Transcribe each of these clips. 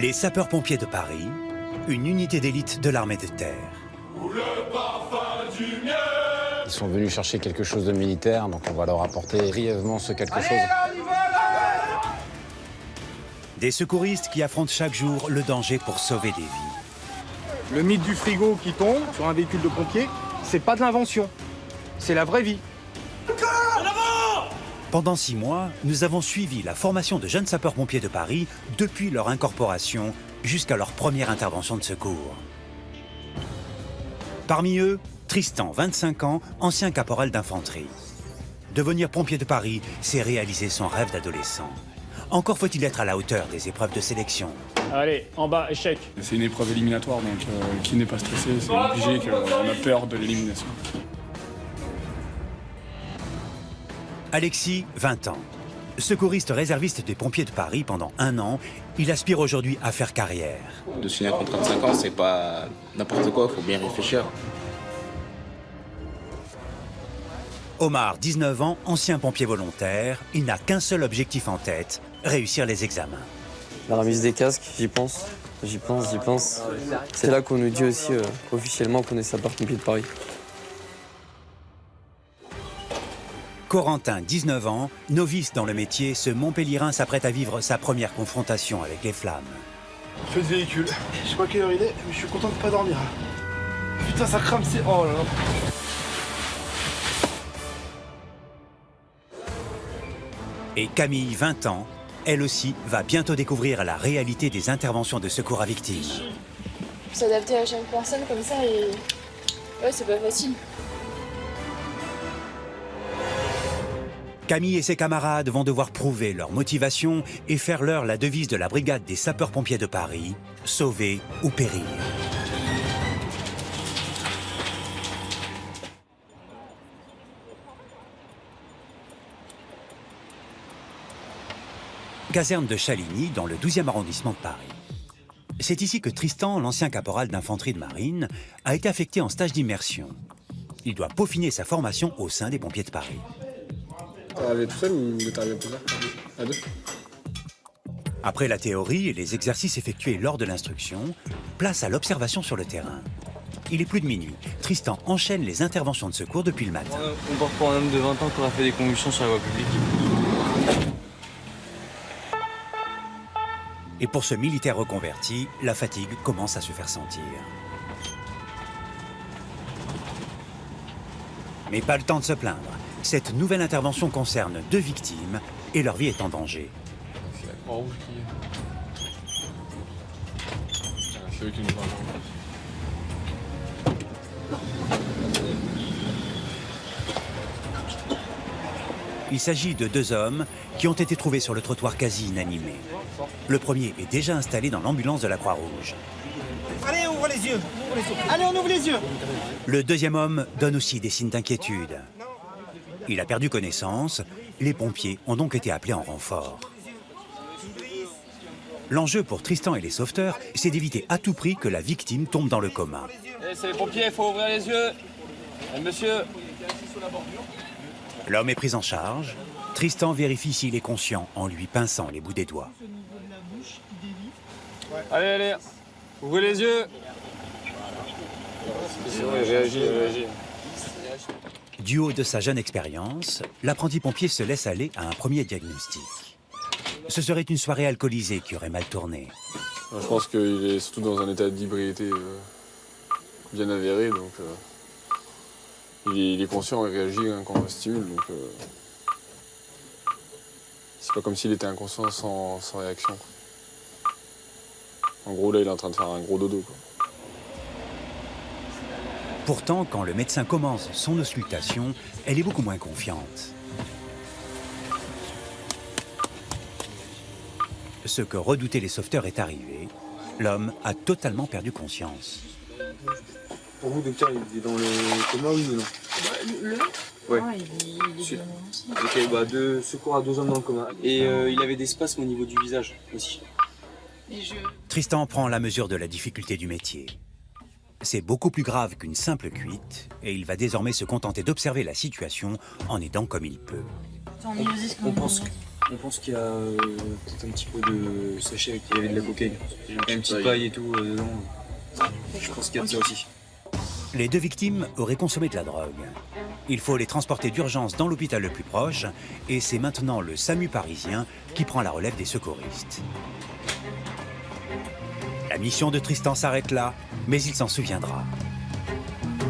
Les sapeurs-pompiers de Paris, une unité d'élite de l'armée de terre. Ils sont venus chercher quelque chose de militaire, donc on va leur apporter brièvement ce quelque chose. Des secouristes qui affrontent chaque jour le danger pour sauver des vies. Le mythe du frigo qui tombe sur un véhicule de pompier, c'est pas de l'invention, c'est la vraie vie. Pendant 6 mois, nous avons suivi la formation de jeunes sapeurs-pompiers de Paris depuis leur incorporation jusqu'à leur première intervention de secours. Parmi eux, Tristan, 25 ans, ancien caporal d'infanterie. Devenir pompier de Paris, c'est réaliser son rêve d'adolescent. Encore faut-il être à la hauteur des épreuves de sélection. Allez, en bas, échec. C'est une épreuve éliminatoire, donc qui n'est pas stressé, c'est obligé qu'on a peur de l'élimination. Alexis, 20 ans. Secouriste réserviste des pompiers de Paris pendant 1 an, il aspire aujourd'hui à faire carrière. De signer un contrat de 5 ans, c'est pas n'importe quoi, il faut bien réfléchir. Omar, 19 ans, ancien pompier volontaire, il n'a qu'un seul objectif en tête, réussir les examens. La remise des casques, j'y pense. C'est là qu'on nous dit aussi officiellement qu'on est sapeurs-pompiers de Paris. Corentin, 19 ans, novice dans le métier, ce Montpellierin s'apprête à vivre sa première confrontation avec les flammes. Feu de véhicule. Je sais pas quelle heure il est, mais je suis content de pas dormir. Putain, ça crame, c'est... Oh là là. Et Camille, 20 ans, elle aussi va bientôt découvrir la réalité des interventions de secours à victimes. S'adapter à chaque personne comme ça, et... ouais, c'est pas facile. Camille et ses camarades vont devoir prouver leur motivation et faire leur la devise de la brigade des sapeurs-pompiers de Paris, sauver ou périr. Caserne de Chaligny, dans le 12e arrondissement de Paris. C'est ici que Tristan, l'ancien caporal d'infanterie de marine, a été affecté en stage d'immersion. Il doit peaufiner sa formation au sein des pompiers de Paris. T'es arrivé tout seul ou t'es arrivé plus tard? À deux? Après la théorie et les exercices effectués lors de l'instruction, place à l'observation sur le terrain. Il est plus de minuit. Tristan enchaîne les interventions de secours depuis le matin. On part pour un homme de 20 ans qui aura fait des convulsions sur la voie publique. Et pour ce militaire reconverti, la fatigue commence à se faire sentir. Mais pas le temps de se plaindre. Cette nouvelle intervention concerne 2 victimes et leur vie est en danger. C'est la Croix-Rouge qui... C'est eux qui nous parlent. Il s'agit de 2 hommes qui ont été trouvés sur le trottoir quasi inanimés. Le premier est déjà installé dans l'ambulance de la Croix-Rouge. Allez, ouvre les yeux. Allez, on ouvre les yeux. Le deuxième homme donne aussi des signes d'inquiétude. Il a perdu connaissance, les pompiers ont donc été appelés en renfort. L'enjeu pour Tristan et les sauveteurs, c'est d'éviter à tout prix que la victime tombe dans le coma. C'est les pompiers, il faut ouvrir les yeux. Monsieur. L'homme est pris en charge. Tristan vérifie s'il est conscient en lui pinçant les bouts des doigts. Allez, ouvrez les yeux. Réagis. Du haut de sa jeune expérience, l'apprenti pompier se laisse aller à un premier diagnostic. Ce serait une soirée alcoolisée qui aurait mal tourné. Je pense qu'il est surtout dans un état d'ébriété bien avéré, donc il est conscient et réagit quand on le stimule, donc c'est pas comme s'il était inconscient sans réaction. En gros, là, il est en train de faire un gros dodo, quoi. Pourtant, quand le médecin commence son auscultation, elle est beaucoup moins confiante. Ce que redoutaient les sauveteurs est arrivé. L'homme a totalement perdu conscience. Pour vous, docteur, il est dans le coma, oui ou non? Ouais. Il est Ok, bah secours à 2 hommes dans le coma. Et il avait des spasmes au niveau du visage aussi. Tristan prend la mesure de la difficulté du métier. C'est beaucoup plus grave qu'une simple cuite et il va désormais se contenter d'observer la situation en aidant comme il peut. On pense On pense qu'il y a peut-être un petit peu de sachet avec il y avait de la cocaïne. Il y a une petite paille et tout dedans. Je pense qu'il y a de ça aussi. Les 2 victimes auraient consommé de la drogue. Il faut les transporter d'urgence dans l'hôpital le plus proche et c'est maintenant le SAMU parisien qui prend la relève des secouristes. La mission de Tristan s'arrête là, mais il s'en souviendra.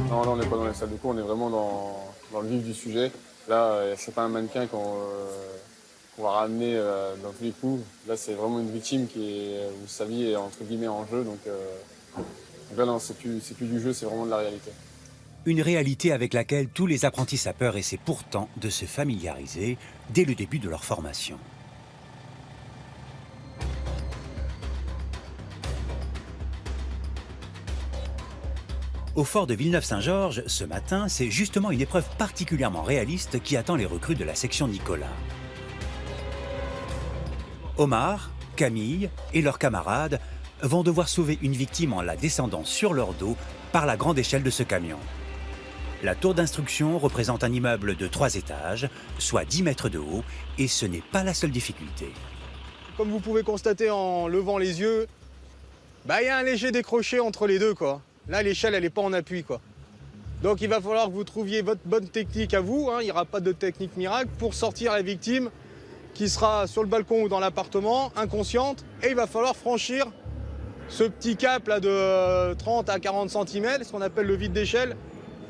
Non, là, on n'est pas dans les salles de cours, on est vraiment dans le vif du sujet. Là, c'est pas un mannequin qu'on va ramener dans tous les coups. Là, c'est vraiment une victime où sa vie est entre guillemets en jeu. Donc là, non, c'est plus du jeu, c'est vraiment de la réalité. Une réalité avec laquelle tous les apprentis sapeurs essaient pourtant de se familiariser dès le début de leur formation. Au fort de Villeneuve-Saint-Georges, ce matin, c'est justement une épreuve particulièrement réaliste qui attend les recrues de la section Nicolas. Omar, Camille et leurs camarades vont devoir sauver une victime en la descendant sur leur dos par la grande échelle de ce camion. La tour d'instruction représente un immeuble de 3 étages, soit 10 mètres de haut, et ce n'est pas la seule difficulté. Comme vous pouvez constater en levant les yeux, il y a un léger décroché entre les deux, quoi. Là, l'échelle, elle n'est pas en appui, quoi. Donc, il va falloir que vous trouviez votre bonne technique à vous, hein. Il n'y aura pas de technique miracle pour sortir la victime qui sera sur le balcon ou dans l'appartement, inconsciente, et il va falloir franchir ce petit cap là de 30 à 40 cm, ce qu'on appelle le vide d'échelle,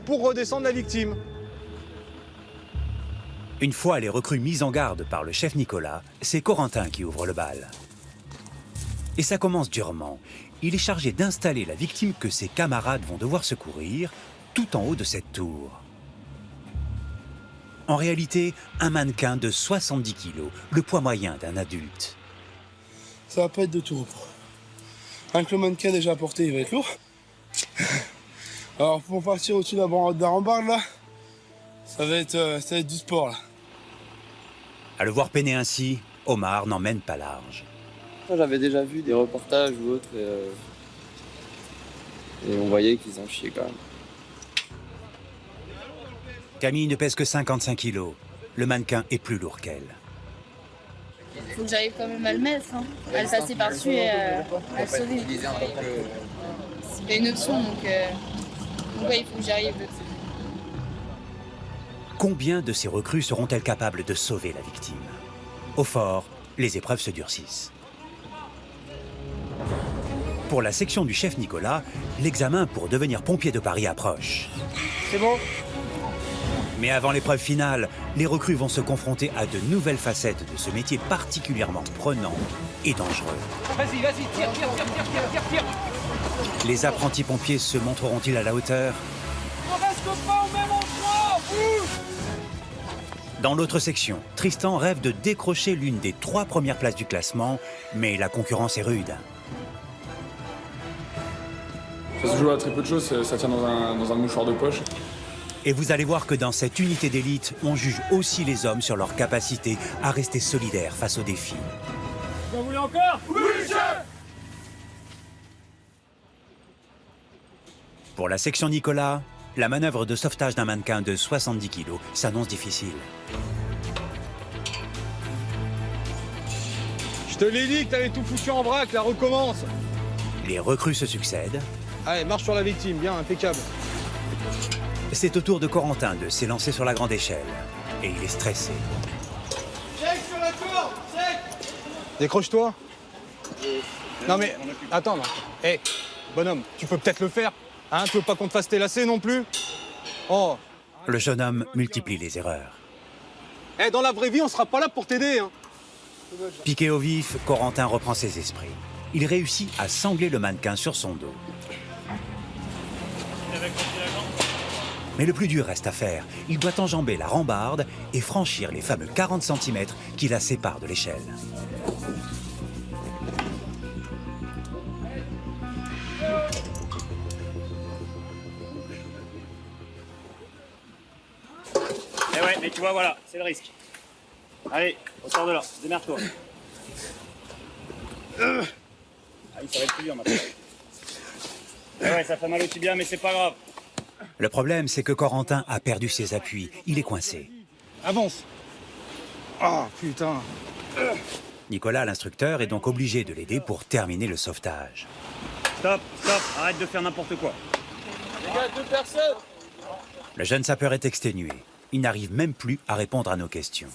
pour redescendre la victime. Une fois les recrues mises en garde par le chef Nicolas, c'est Corentin qui ouvre le bal. Et ça commence durement. Il est chargé d'installer la victime que ses camarades vont devoir secourir, tout en haut de cette tour. En réalité, un mannequin de 70 kilos, le poids moyen d'un adulte. Ça va pas être de tout repos. Rien que le mannequin déjà porté, il va être lourd. Alors pour partir au-dessus de la rambarde là, ça va être du sport là. À le voir peiner ainsi, Omar n'en mène pas large. J'avais déjà vu des reportages ou autres et on voyait qu'ils en chiaient quand même. Camille ne pèse que 55 kilos. Le mannequin est plus lourd qu'elle. Il faut que j'arrive quand même à le mettre, hein. À le passer par-dessus et à le sauver. C'est pas une option, donc ouais, il faut que j'arrive. Combien de ces recrues seront-elles capables de sauver la victime? Au fort, les épreuves se durcissent. Pour la section du chef Nicolas, l'examen pour devenir pompier de Paris approche. C'est bon? Mais avant l'épreuve finale, les recrues vont se confronter à de nouvelles facettes de ce métier particulièrement prenant et dangereux. Vas-y, tire. Les apprentis pompiers se montreront-ils à la hauteur? On reste pas au même endroit, Dans l'autre section, Tristan rêve de décrocher l'une des 3 premières places du classement, mais la concurrence est rude. Ça se joue à très peu de choses, ça tient dans un mouchoir de poche. Et vous allez voir que dans cette unité d'élite, on juge aussi les hommes sur leur capacité à rester solidaires face aux défis. Vous en voulez encore? Oui, chef! Pour la section Nicolas, la manœuvre de sauvetage d'un mannequin de 70 kg s'annonce difficile. Je te l'ai dit que t'avais tout foutu en vrac, là, recommence. Les recrues se succèdent. Allez, marche sur la victime, bien, impeccable. C'est au tour de Corentin de s'élancer sur la grande échelle. Et il est stressé. Check sur la corde, check. Décroche-toi. Non mais, attends, non. Hé, bonhomme, tu peux peut-être le faire. Hein, tu veux pas qu'on te fasse tes lacets non plus? Oh. Le jeune homme multiplie les erreurs. Eh, dans la vraie vie, on sera pas là pour t'aider, hein. Piqué au vif, Corentin reprend ses esprits. Il réussit à sangler le mannequin sur son dos. Mais le plus dur reste à faire. Il doit enjamber la rambarde et franchir les fameux 40 cm qui la séparent de l'échelle. Eh ouais, mais tu vois, voilà, c'est le risque. Allez, on sort de là, démerde-toi. Ah oui, ça va être plus dur maintenant. Eh ouais, ça fait mal au tibia, mais c'est pas grave. Le problème, c'est que Corentin a perdu ses appuis. Il est coincé. Avance. Ah, putain. Nicolas, l'instructeur, est donc obligé de l'aider pour terminer le sauvetage. Stop, stop, arrête de faire n'importe quoi. Les gars, 2 personnes. Le jeune sapeur est exténué. Il n'arrive même plus à répondre à nos questions.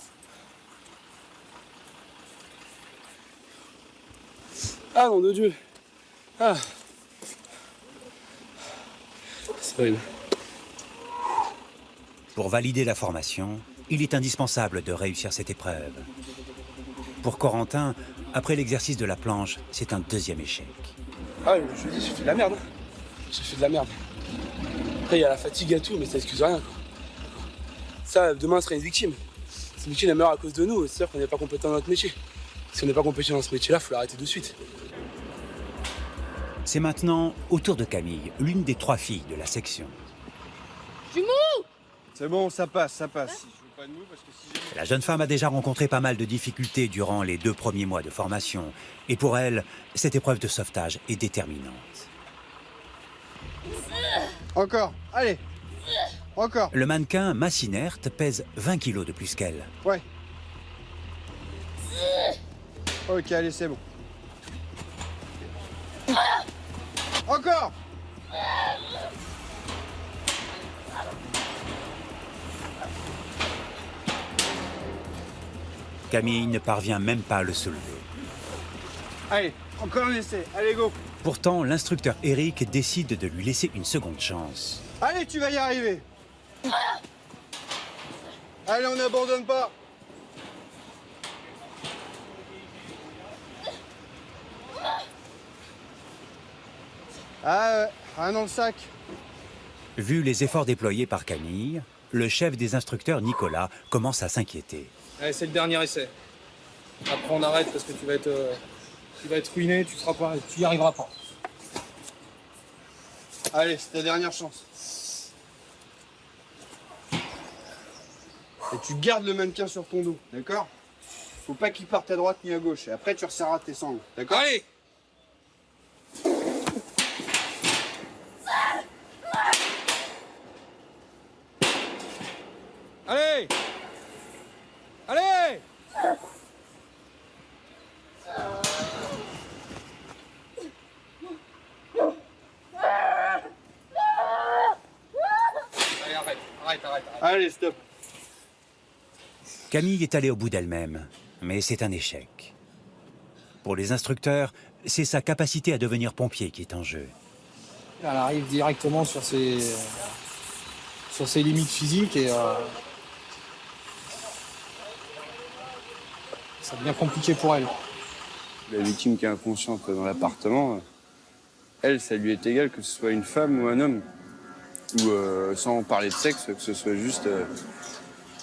Ah, nom de Dieu. Ah. C'est horrible. Pour valider la formation, il est indispensable de réussir cette épreuve. Pour Corentin, après l'exercice de la planche, c'est un deuxième échec. Ah, je dis, j'ai fait de la merde. J'ai fait de la merde. Après, il y a la fatigue et tout, mais ça excuse rien. Quoi. Ça, demain, serait une victime. Cette victime, elle meurt à cause de nous. C'est sûr qu'on n'est pas compétent dans notre métier. Si on n'est pas compétent dans ce métier-là, il faut l'arrêter de suite. C'est maintenant au tour de Camille, l'une des 3 filles de la section. Jumeau! C'est bon, ça passe. La jeune femme a déjà rencontré pas mal de difficultés durant les 2 premiers mois de formation. Et pour elle, cette épreuve de sauvetage est déterminante. Encore, allez. Encore. Le mannequin, masse inerte, pèse 20 kilos de plus qu'elle. Ouais. Ok, allez, c'est bon. Encore. Camille ne parvient même pas à le soulever. Allez, encore un essai. Allez, go. Pourtant, l'instructeur Eric décide de lui laisser une seconde chance. Allez, tu vas y arriver. Allez, on n'abandonne pas. Ah, rien dans le sac. Vu les efforts déployés par Camille, le chef des instructeurs, Nicolas, commence à s'inquiéter. Allez, c'est le dernier essai. Après, on arrête parce que tu vas être ruiné, tu y arriveras pas. Allez, c'est ta dernière chance. Et tu gardes le mannequin sur ton dos, d'accord? Faut pas qu'il parte à droite ni à gauche. Et après, tu resserras tes sangles, d'accord? Allez! Allez! Allez! Allez, arrête. Allez, stop. Camille est allée au bout d'elle-même, mais c'est un échec. Pour les instructeurs, c'est sa capacité à devenir pompier qui est en jeu. Elle arrive directement sur ses limites physiques et ça devient compliqué pour elle. La victime qui est inconsciente dans l'appartement, elle, ça lui est égal que ce soit une femme ou un homme. Ou sans parler de sexe, que ce soit juste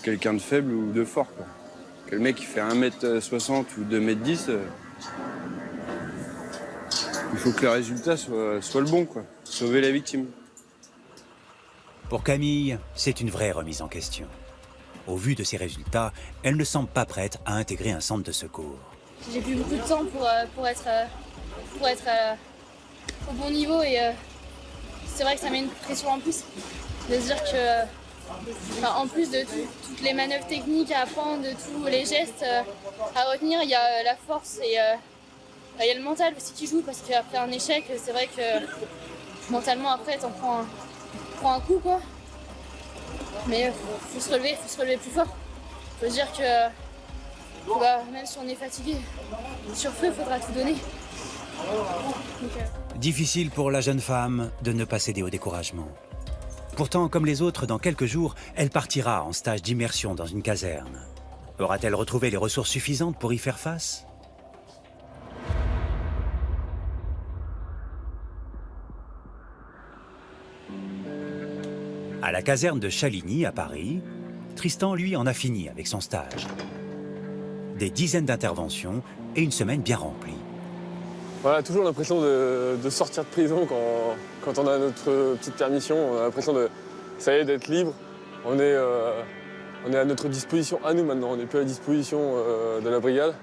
quelqu'un de faible ou de fort. Quoi. Que le mec qui fait 1m60 ou 2m10, il faut que le résultat soit le bon, quoi. Sauver la victime. Pour Camille, c'est une vraie remise en question. Au vu de ses résultats, elle ne semble pas prête à intégrer un centre de secours. J'ai plus beaucoup de temps pour être au bon niveau et c'est vrai que ça met une pression en plus de se dire que, en plus de toutes les manœuvres techniques à apprendre, de tous les gestes à retenir, il y a la force et il y a le mental aussi qui joue parce qu'après un échec, c'est vrai que mentalement après t'en prends un coup quoi. Mais faut se relever plus fort. Faut se dire que même si on est fatigué, sur feu, il faudra tout donner. Donc, Difficile pour la jeune femme de ne pas céder au découragement. Pourtant, comme les autres, dans quelques jours, elle partira en stage d'immersion dans une caserne. Aura-t-elle retrouvé les ressources suffisantes pour y faire face ? À la caserne de Chaligny, à Paris, Tristan, lui, en a fini avec son stage. Des dizaines d'interventions et une semaine bien remplie. Voilà, toujours l'impression de sortir de prison quand on a notre petite permission. On a l'impression ça y est, d'être libre. On est à notre disposition à nous maintenant. On n'est plus à la disposition de la brigade.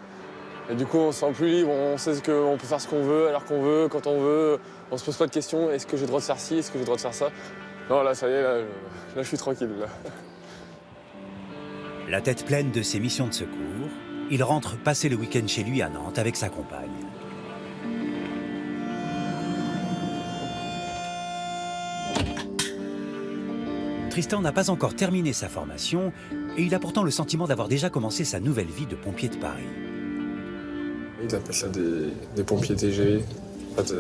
Et du coup, on se sent plus libre. On sait qu'on peut faire ce qu'on veut, à l'heure qu'on veut, quand on veut. On se pose pas de questions. Est-ce que j'ai le droit de faire ci? Est-ce que j'ai le droit de faire ça? Non, là, ça y est, là, je suis tranquille. Là. La tête pleine de ses missions de secours, il rentre passer le week-end chez lui à Nantes avec sa compagne. Tristan n'a pas encore terminé sa formation et il a pourtant le sentiment d'avoir déjà commencé sa nouvelle vie de pompier de Paris. Ils appellent ça des pompiers TGV. En fait,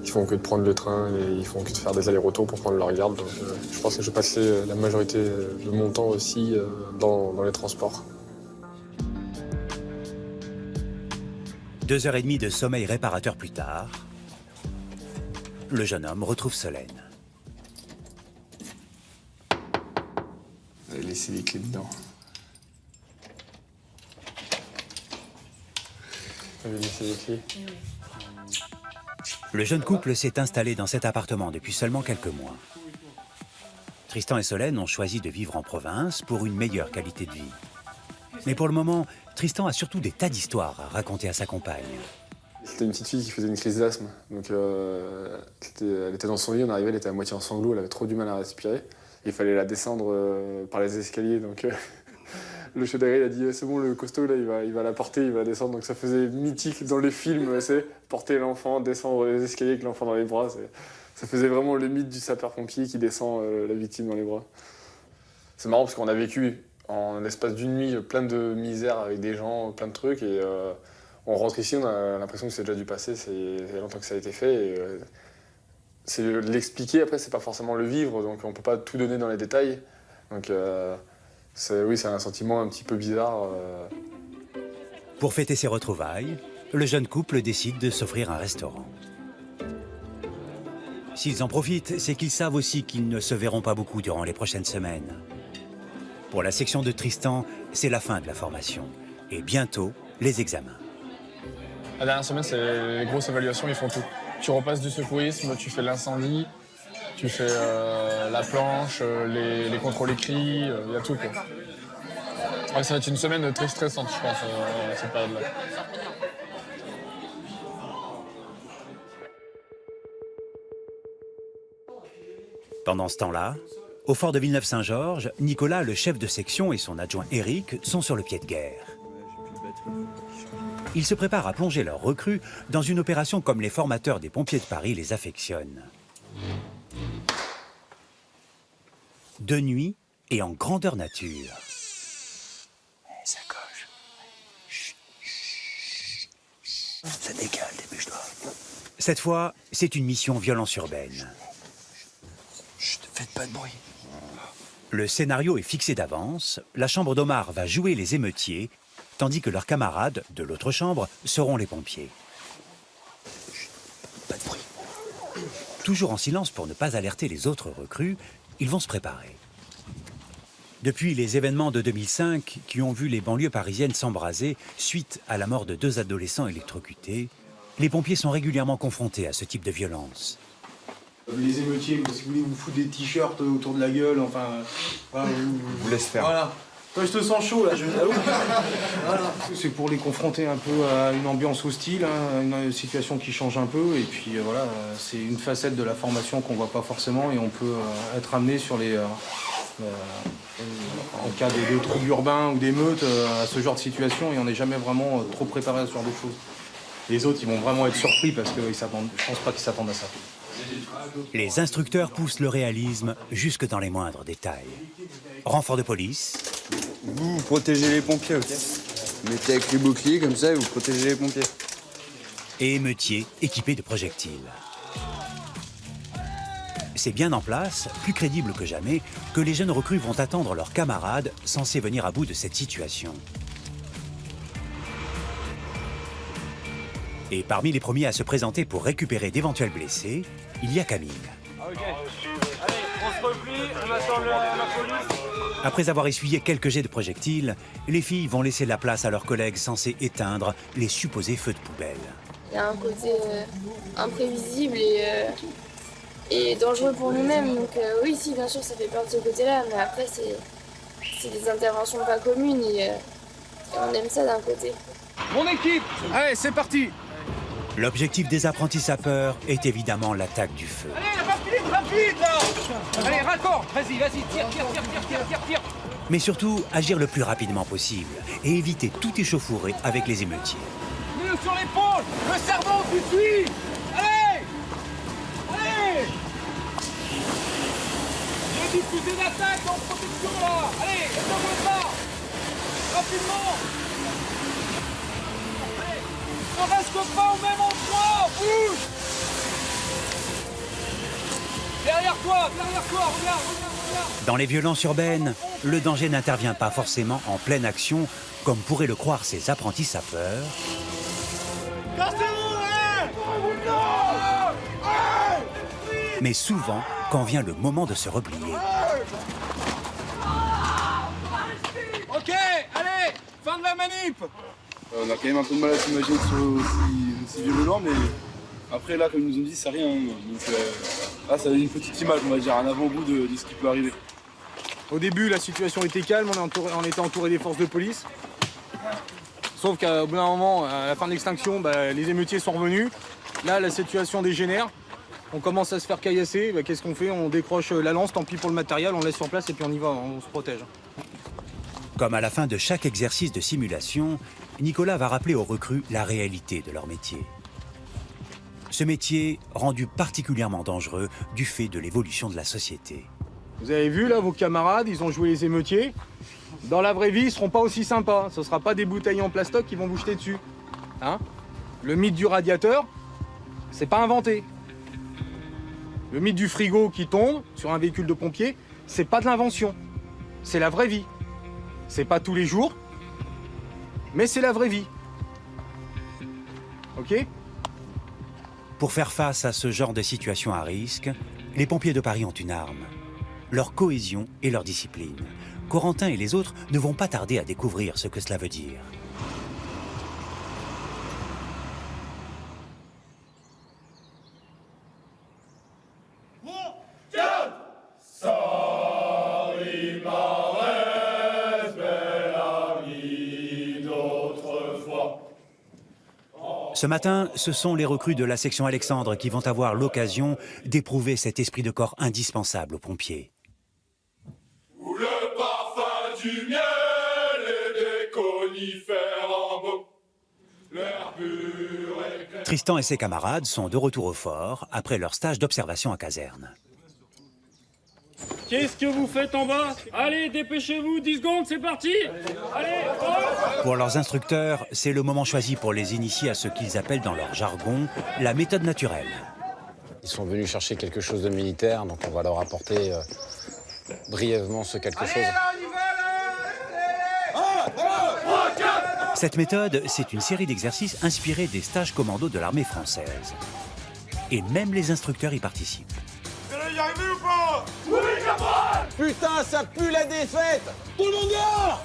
ils font que de prendre le train et ils font que de faire des allers-retours pour prendre leur garde. Donc, je pense que je vais passer la majorité de mon temps aussi dans les transports. 2h30 de sommeil réparateur plus tard, le jeune homme retrouve Solène. J'avais laissé les clés dedans. J'avais laissé les clés. Le jeune couple s'est installé dans cet appartement depuis seulement quelques mois. Tristan et Solène ont choisi de vivre en province pour une meilleure qualité de vie. Mais pour le moment, Tristan a surtout des tas d'histoires à raconter à sa compagne. C'était une petite fille qui faisait une crise d'asthme. Donc, elle était dans son lit, on arrivait, elle était à moitié en sanglots, elle avait trop du mal à respirer. Il fallait la descendre par les escaliers. Donc, le chef d'arrêt, il a dit c'est bon, le costaud, là, il va la porter, il va descendre. Donc ça faisait mythique dans les films, c'est porter l'enfant, descendre les escaliers avec l'enfant dans les bras. Ça faisait vraiment le mythe du sapeur-pompier qui descend la victime dans les bras. C'est marrant parce qu'on a vécu en l'espace d'une nuit plein de misère avec des gens, plein de trucs. Et on rentre ici, on a l'impression que c'est déjà du passé, c'est longtemps que ça a été fait. Et, c'est l'expliquer, après c'est pas forcément le vivre, donc on peut pas tout donner dans les détails. Donc oui, c'est un sentiment un petit peu bizarre. Pour fêter ses retrouvailles, le jeune couple décide de s'offrir un restaurant. S'ils en profitent, c'est qu'ils savent aussi qu'ils ne se verront pas beaucoup durant les prochaines semaines. Pour la section de Tristan, c'est la fin de la formation. Et bientôt, les examens. La dernière semaine, c'est les grosses évaluations, ils font tout. Tu repasses du secourisme, tu fais l'incendie, tu fais la planche, les contrôles écrits, il y a tout, quoi. Ouais, ça va être une semaine très stressante, je pense, cette période-là. Pendant ce temps-là, au fort de Villeneuve-Saint-Georges, Nicolas, le chef de section, et son adjoint Éric sont sur le pied de guerre. Ils se préparent à plonger leurs recrues dans une opération comme les formateurs des pompiers de Paris les affectionnent. De nuit et en grandeur nature. Ça coche. Ça décale, dépêche-toi. Cette fois, c'est une mission violence urbaine. Chut, faites pas de bruit. Le scénario est fixé d'avance. La chambre d'Omar va jouer les émeutiers, tandis que leurs camarades, de l'autre chambre, seront les pompiers. Pas de bruit. Toujours en silence pour ne pas alerter les autres recrues, ils vont se préparer. Depuis les événements de 2005 qui ont vu les banlieues parisiennes s'embraser suite à la mort de 2 adolescents électrocutés, les pompiers sont régulièrement confrontés à ce type de violence. Les émeutiers, si vous voulez vous foutre des t-shirts autour de la gueule, enfin... Voilà, Vous laisse faire. Voilà. Toi, je te sens chaud, là. Voilà. C'est pour les confronter un peu à une ambiance hostile, hein, une situation qui change un peu. Et puis, voilà, c'est une facette de la formation qu'on voit pas forcément. Et on peut être amené sur les... en cas de troubles urbains ou d'émeutes, à ce genre de situation. Et on n'est jamais vraiment trop préparé à ce genre de choses. Les autres, ils vont vraiment être surpris parce que je pense pas qu'ils s'attendent à ça. Les instructeurs poussent le réalisme jusque dans les moindres détails. Renfort de police. Vous protégez les pompiers, ok? Mettez avec les boucliers, comme ça, et vous protégez les pompiers. Et émeutiers équipés de projectiles. C'est bien en place, plus crédible que jamais, que les jeunes recrues vont attendre leurs camarades censés venir à bout de cette situation. Et parmi les premiers à se présenter pour récupérer d'éventuels blessés, il y a Camille. Ok. Allez, on se replie, on attend la police. Après avoir essuyé quelques jets de projectiles, les filles vont laisser la place à leurs collègues censés éteindre les supposés feux de poubelle. Il y a un côté imprévisible et dangereux pour nous-mêmes. Donc oui, si, bien sûr, ça fait peur de ce côté-là. Mais après, c'est des interventions pas communes et on aime ça d'un côté. Mon équipe, allez, c'est parti. L'objectif des apprentis sapeurs est évidemment l'attaque du feu. Allez, la partie. équilibre rapide là. Allez, raccord. Vas-y, tire. Mais surtout, agir le plus rapidement possible et éviter tout échauffouré avec les émeutiers. Mets-le sur l'épaule. Le cerveau, tu suis. Allez. Il y a du fusée d'attaque en protection là. Allez, donne-moi ça. Rapidement. Allez, ne reste pas au même endroit. Bouge. Derrière toi, regarde. Dans les violences urbaines, le danger n'intervient pas forcément en pleine action, comme pourraient le croire ces apprentis sapeurs. Mais souvent, quand vient le moment de se replier. Ok, allez, fin de la manip. On a quand même un peu de mal à s'imaginer que ce soit aussi violent, mais après là, comme ils nous ont dit, c'est rien. Donc là, ça donne une petite image, on va dire, un avant-goût de ce qui peut arriver. Au début, la situation était calme, on était entouré des forces de police. Sauf qu'au bout d'un moment, à la fin de l'extinction, les émeutiers sont revenus. Là, la situation dégénère. On commence à se faire caillasser. Qu'est-ce qu'on fait? On décroche la lance, tant pis pour le matériel, on laisse sur place et puis on y va, on se protège. Comme à la fin de chaque exercice de simulation, Nicolas va rappeler aux recrues la réalité de leur métier. Ce métier rendu particulièrement dangereux du fait de l'évolution de la société. Vous avez vu là, vos camarades, ils ont joué les émeutiers. Dans la vraie vie, ils seront pas aussi sympas. Ce sera pas des bouteilles en plastoc qui vont vous jeter dessus. Hein? Le mythe du radiateur, c'est pas inventé. Le mythe du frigo qui tombe sur un véhicule de pompier, c'est pas de l'invention. C'est la vraie vie. C'est pas tous les jours, mais c'est la vraie vie. Ok? Pour faire face à ce genre de situation à risque, les pompiers de Paris ont une arme. Leur cohésion et leur discipline. Corentin et les autres ne vont pas tarder à découvrir ce que cela veut dire. Ce matin, ce sont les recrues de la section Alexandre qui vont avoir l'occasion d'éprouver cet esprit de corps indispensable aux pompiers. Où le parfum du miel et des conifères en beau, l'air pur et clair. Tristan et ses camarades sont de retour au fort après leur stage d'observation à caserne. Qu'est-ce que vous faites en bas? Allez, dépêchez-vous, 10 secondes, c'est parti. Allez, oh. Pour leurs instructeurs, c'est le moment choisi pour les initier à ce qu'ils appellent dans leur jargon la méthode naturelle. Ils sont venus chercher quelque chose de militaire, donc on va leur apporter brièvement ce quelque chose. Cette méthode, c'est une série d'exercices inspirés des stages commando de l'armée française. Et même les instructeurs y participent. Vous allez y arriver ou pas? Oui, caporal! Putain, ça pue la défaite! Tout le monde dehors!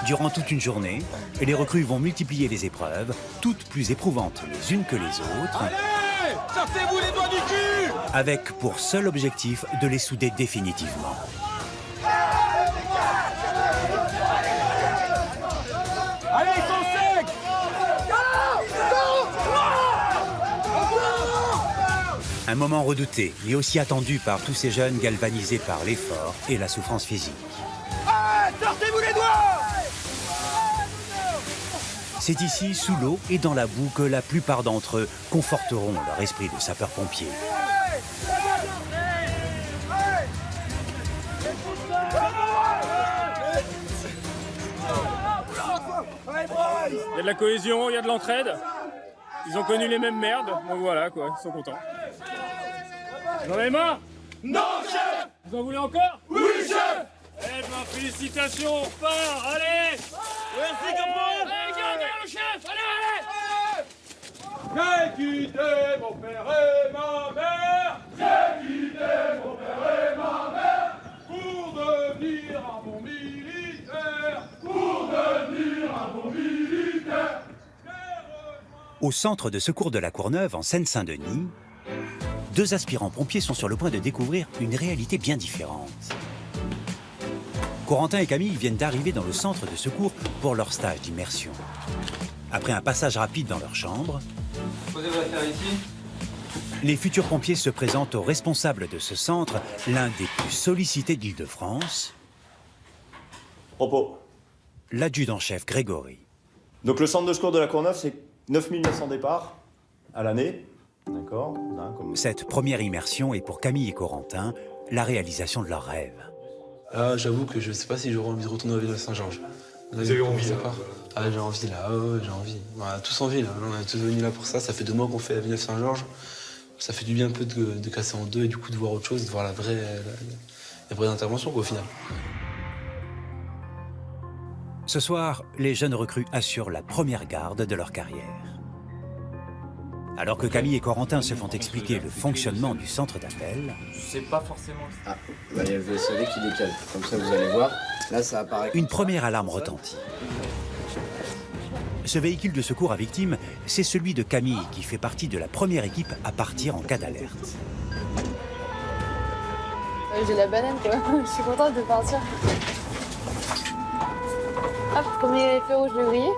Durant toute une journée, les recrues vont multiplier les épreuves, toutes plus éprouvantes les unes que les autres, Allez! Sortez-vous les doigts du cul! avec pour seul objectif de les souder définitivement. Allez, ils sont secs! Un moment redouté, mais aussi attendu par tous ces jeunes galvanisés par l'effort et la souffrance physique. Sortez-vous les doigts! C'est ici, sous l'eau et dans la boue, que la plupart d'entre eux conforteront leur esprit de sapeur-pompier. Il y a de la cohésion, il y a de l'entraide. Ils ont connu les mêmes merdes, donc voilà quoi, ils sont contents. Vous en avez marre? Non, chef! Vous en voulez encore? Oui, chef! Eh ben félicitations, on repart, allez! Merci, caporal! Allez, gardez le chef, allez! J'ai quitté mon père et ma mère! J'ai quitté mon père et ma mère Pour devenir un bon militaire! pour devenir un bon militaire. Au centre de secours de la Courneuve, en Seine-Saint-Denis, deux aspirants pompiers sont sur le point de découvrir une réalité bien différente. Corentin et Camille viennent d'arriver dans le centre de secours pour leur stage d'immersion. Après un passage rapide dans leur chambre, Posez-vous la faire ici. Les futurs pompiers se présentent aux responsables de ce centre, l'un des plus sollicités d'Île-de-France. Propos. L'adjudant-chef Grégory. Donc le centre de secours de la Courneuve, c'est 9900 départs à l'année. D'accord. Cette première immersion est pour Camille et Corentin la réalisation de leurs rêves. Ah, j'avoue que je sais pas si j'aurais envie de retourner au Villeneuve-Saint-Georges. Vous avez envie là? Ah, j'ai envie là, ouais, j'ai envie. On a tous envie là, on est tous venus là pour ça. Ça fait 2 mois qu'on fait à Villeneuve-Saint-Georges. Ça fait du bien un peu de casser en deux et du coup de voir autre chose, de voir la vraie intervention quoi, au final. Ce soir, les jeunes recrues assurent la première garde de leur carrière. Alors que Camille et Corentin se font expliquer le fonctionnement du centre d'appel, C'est pas forcément... Ah, bah, il y a le VSAV qui décale. Comme ça, vous allez voir. Là, ça apparaît. une première alarme retentit. Ce véhicule de secours à victimes, c'est celui de Camille qui fait partie de la première équipe à partir en cas d'alerte. J'ai la banane quoi, je suis contente de partir. Hop, premier feu rouge de grille.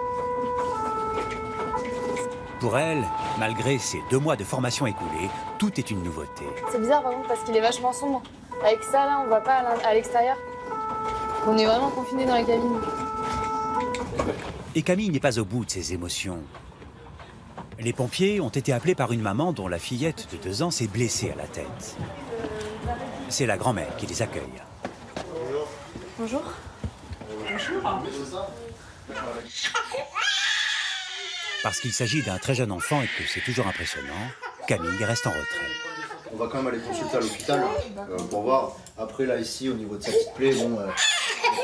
Pour elle, malgré ces 2 mois de formation écoulés, tout est une nouveauté. C'est bizarre par contre parce qu'il est vachement sombre. Avec ça là, on voit pas à l'extérieur. On est vraiment confinés dans la cabine. Et Camille n'est pas au bout de ses émotions. Les pompiers ont été appelés par une maman dont la fillette de 2 ans s'est blessée à la tête. C'est la grand-mère qui les accueille. Bonjour. Parce qu'il s'agit d'un très jeune enfant et que c'est toujours impressionnant, Camille reste en retrait. On va quand même aller consulter à l'hôpital pour voir. Après, là, ici, au niveau de sa petite plaie, bon...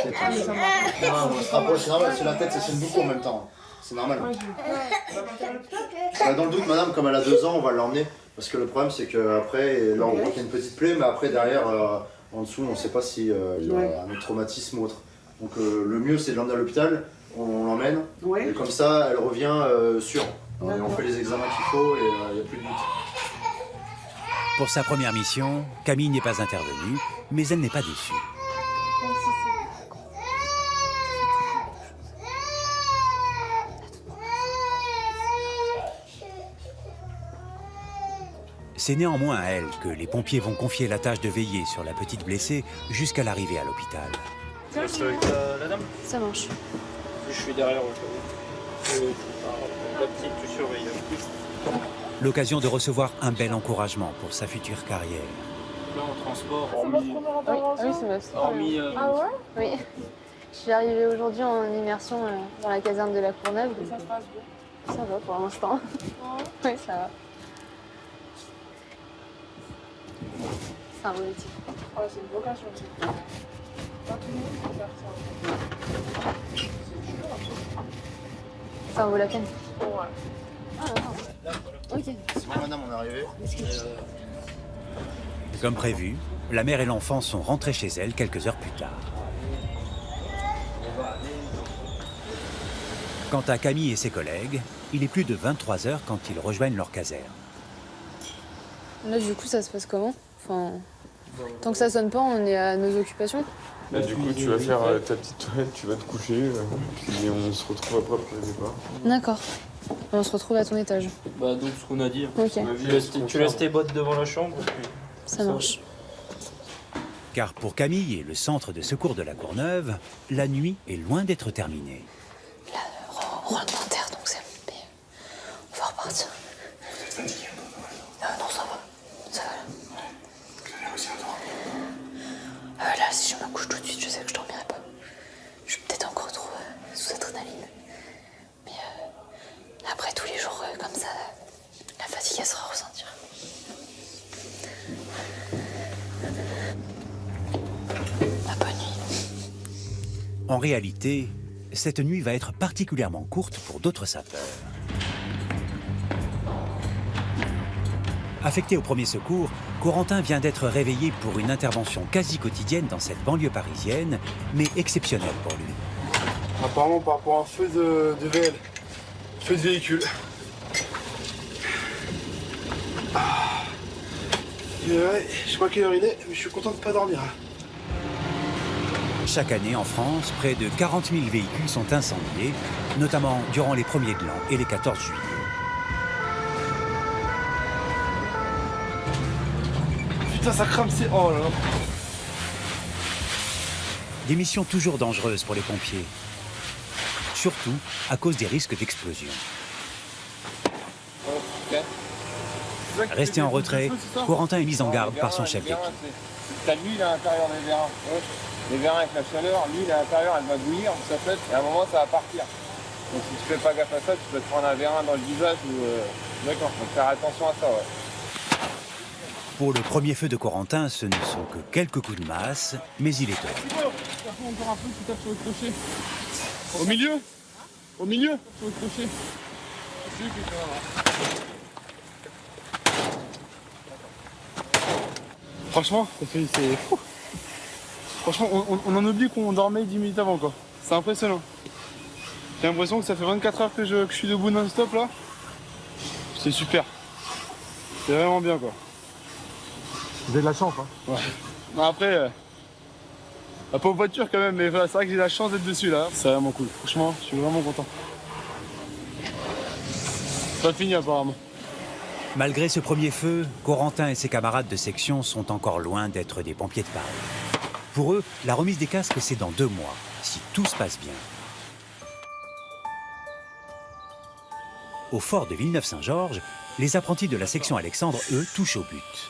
on se rapproche, c'est normal, c'est la tête, ça saigne beaucoup en même temps. C'est normal. Dans le doute, madame, comme elle a 2 ans, on va l'emmener. Parce que le problème, c'est qu'après, là, on voit qu'il y a une petite plaie, mais après, derrière, en dessous, on ne sait pas s'il y a un autre traumatisme ou autre. Donc, le mieux, c'est de l'emmener à l'hôpital, on l'emmène, et comme ça, elle revient sûre. Et on fait les examens qu'il faut, et il n'y a plus de doute. Pour sa première mission, Camille n'est pas intervenue, mais elle n'est pas déçue. C'est néanmoins à elle que les pompiers vont confier la tâche de veiller sur la petite blessée jusqu'à l'arrivée à l'hôpital. Tu restes avec la dame? Ça marche. Je suis derrière, la petite, tu surveilles. L'occasion de recevoir un bel encouragement pour sa future carrière. Là, en transport, Oui, c'est ma hormis Ah ouais? Oui. Je suis arrivée aujourd'hui en immersion dans la caserne de la Courneuve. Ça se passe bien? Ça va pour l'instant. Oui, ça va. C'est un beau métier. C'est une vocation aussi. Pas tout le monde peut faire ça. Ça en vaut la peine. Ouais. Ah, non. Ok. C'est bon, madame, on est arrivé. Comme prévu, la mère et l'enfant sont rentrés chez elle quelques heures plus tard. Quant à Camille et ses collègues, il est plus de 23 h quand ils rejoignent leur caserne. Là, du coup, ça se passe comment? Enfin, tant que ça sonne pas, on est à nos occupations. Là, du coup, tu vas faire ta petite toilette, tu vas te coucher, puis on se retrouve après pour les départs. D'accord. On se retrouve à ton étage. Bah, donc ce qu'on a dit. Ok. Tu laisses tes bottes devant la chambre. Puis... Ça marche. Car pour Camille et le centre de secours de la Courneuve, la nuit est loin d'être terminée. Là, on rentre en terre, donc c'est bon. On va repartir. Vous êtes fatigué un peu? Non, ça va. Ça va là. Vous avez réussi à dormir? Là, si je me couche tout de suite, je sais que je dormirai pas. Je suis peut-être encore trop sous adrénaline. Mais après, tous les jours comme ça, la fatigue, elle sera ressentir. Bonne nuit. En réalité, cette nuit va être particulièrement courte pour d'autres sapeurs. Affecté au premier secours, Corentin vient d'être réveillé pour une intervention quasi quotidienne dans cette banlieue parisienne, mais exceptionnelle pour lui. Apparemment par rapport à un feu de VL, feu de véhicule. Ouais, je sais pas quelle heure il est, mais je suis content de ne pas dormir. Chaque année en France, près de 40 000 véhicules sont incendiés, notamment durant les 1er de l'an et les 14 juillet. putain, ça crame, c'est... Oh là là. Des missions toujours dangereuses pour les pompiers. Surtout à cause des risques d'explosion. Resté en retrait, Corentin est mis en garde par son chef d'équipe. T'as l'huile à l'intérieur des vérins. Les vérins avec la chaleur, l'huile à l'intérieur, elle va bouillir, ça pète, et à un moment, ça va partir. Donc si tu fais pas gaffe à ça, tu peux te prendre un vérin dans le visage ou... D'accord, donc faire attention à ça, ouais. Pour le premier feu de Corentin, ce ne sont que quelques coups de masse, mais il est heureux. Encore un peu, tu tapes sur le crochet. Au milieu. Au milieu. Sur le crochet. Franchement, c'est fou. Franchement, on en oublie qu'on dormait 10 minutes avant, quoi. C'est impressionnant. J'ai l'impression que ça fait 24 heures que je suis debout non-stop, là. C'est super. C'est vraiment bien, quoi. Vous avez de la chance, hein. Ouais. Non, après, la pauvre voiture quand même, mais voilà, c'est vrai que j'ai la chance d'être dessus, là. C'est vraiment cool. Franchement, je suis vraiment content. Pas fini, apparemment. Malgré ce premier feu, Corentin et ses camarades de section sont encore loin d'être des pompiers de Paris. Pour eux, la remise des casques, c'est dans 2 mois, si tout se passe bien. Au fort de Villeneuve-Saint-Georges, les apprentis de la section Alexandre, eux, touchent au but.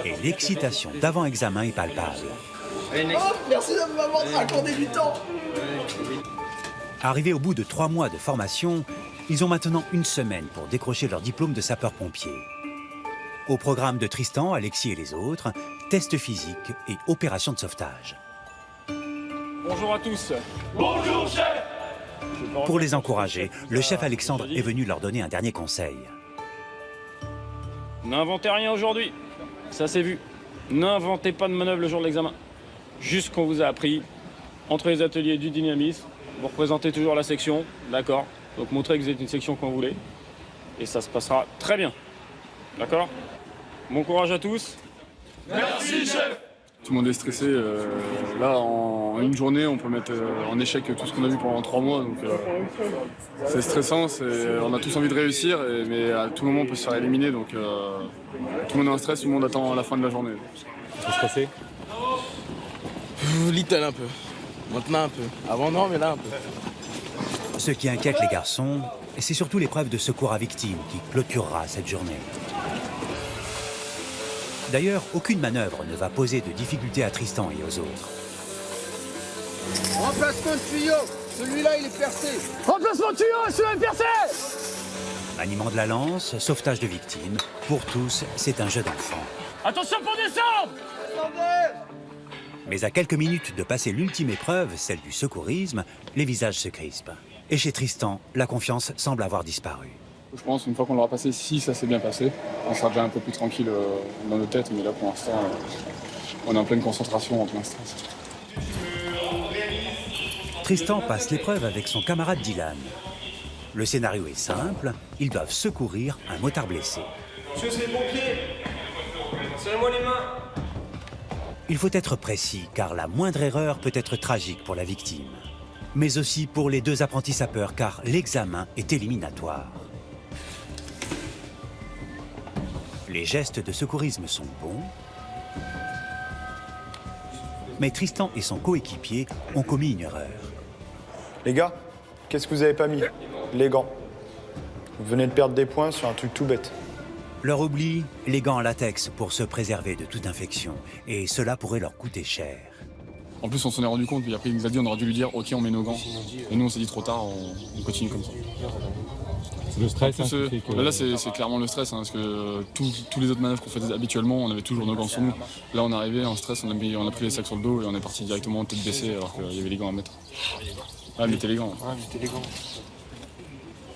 Et l'excitation d'avant-examen est palpable. Oh, merci de m'avoir accordé du temps. Arrivés au bout de 3 mois de formation, ils ont maintenant 1 semaine pour décrocher leur diplôme de sapeur-pompier. Au programme de Tristan, Alexis et les autres, tests physiques et opérations de sauvetage. Bonjour à tous. Bonjour, chef. Pour les encourager, le chef Alexandre est venu leur donner un dernier conseil. N'inventez rien aujourd'hui. Ça c'est vu. N'inventez pas de manœuvre le jour de l'examen. Juste ce qu'on vous a appris. Entre les ateliers du dynamisme, vous représentez toujours la section, d'accord? Donc montrez que vous êtes une section quand vous voulez. Et ça se passera très bien. D'accord? Bon courage à tous. Merci, chef. Tout le monde est stressé. Là, en une journée, on peut mettre en échec tout ce qu'on a vu pendant 3 mois. Donc, c'est stressant. On a tous envie de réussir, mais à tout moment, on peut se faire éliminer. Donc, tout le monde est en stress. Tout le monde attend la fin de la journée. Trop stressé? Little un peu. Maintenant un peu. Avant non, mais là un peu. Ce qui inquiète les garçons, c'est surtout l'épreuve de secours à victimes qui clôturera cette journée. D'ailleurs, aucune manœuvre ne va poser de difficultés à Tristan et aux autres. Remplacement de tuyau. Celui-là, il est percé. Remplacement de tuyau, celui-là est percé. Maniement de la lance, sauvetage de victimes, pour tous, c'est un jeu d'enfant. Attention pour descendre! Mais à quelques minutes de passer l'ultime épreuve, celle du secourisme, les visages se crispent. Et chez Tristan, la confiance semble avoir disparu. Je pense une fois qu'on l'aura passé, si ça s'est bien passé, on sera déjà un peu plus tranquille dans nos têtes. Mais là, pour l'instant, on est en pleine concentration, en plein stress. Tristan passe l'épreuve avec son camarade Dylan. Le scénario est simple, ils doivent secourir un motard blessé. Monsieur, c'est les pompiers. Serrez-moi les mains. Il faut être précis, car la moindre erreur peut être tragique pour la victime. Mais aussi pour les 2 apprentis sapeurs, car l'examen est éliminatoire. Les gestes de secourisme sont bons, mais Tristan et son coéquipier ont commis une erreur. Les gars, qu'est-ce que vous avez pas mis? Les gants. Vous venez de perdre des points sur un truc tout bête. Leur oubli, les gants en latex pour se préserver de toute infection, et cela pourrait leur coûter cher. En plus, on s'en est rendu compte, puis après, il nous a dit on aurait dû lui dire ok, on met nos gants. Et nous, on s'est dit trop tard, on continue comme ça. C'est le stress plus, qui fait que... Là, c'est clairement le stress, parce que tous les autres manœuvres qu'on faisait habituellement, on avait toujours nos gants sur nous. Là, on est arrivé en stress, on a pris les sacs sur le dos et on est parti directement tête baissée alors qu'il y avait les gants à mettre. Ah, mettez les gants. Ouais, mettez les gants.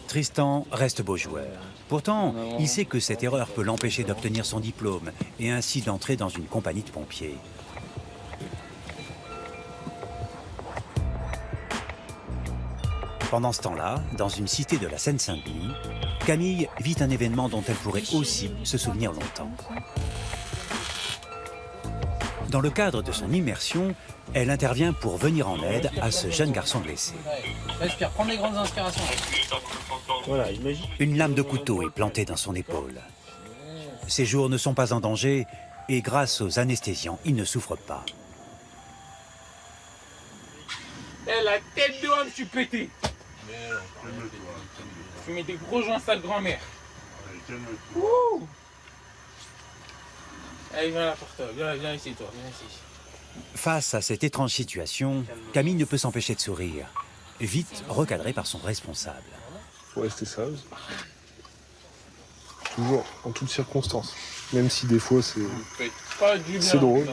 Tristan reste beau joueur. Pourtant, il sait que cette erreur peut l'empêcher d'obtenir son diplôme et ainsi d'entrer dans une compagnie de pompiers. Pendant ce temps-là, dans une cité de la Seine-Saint-Denis, Camille vit un événement dont elle pourrait aussi se souvenir longtemps. Dans le cadre de son immersion, elle intervient pour venir en aide à ce jeune garçon blessé. Respire, prends des grandes inspirations. Voilà, imagine. Une lame de couteau est plantée dans son épaule. Ses jours ne sont pas en danger, et grâce aux anesthésiants, il ne souffre pas. Eh, la tête de homme, je suis pété. Tu mets des gros joints sale grand-mère. Ouh. Allez, viens là pour toi. Viens ici, toi. Viens ici. Face à cette étrange situation, Camille ne peut s'empêcher de sourire, vite recadré par son responsable. Faut rester sage. Toujours, en toutes circonstances. Même si des fois c'est drôle.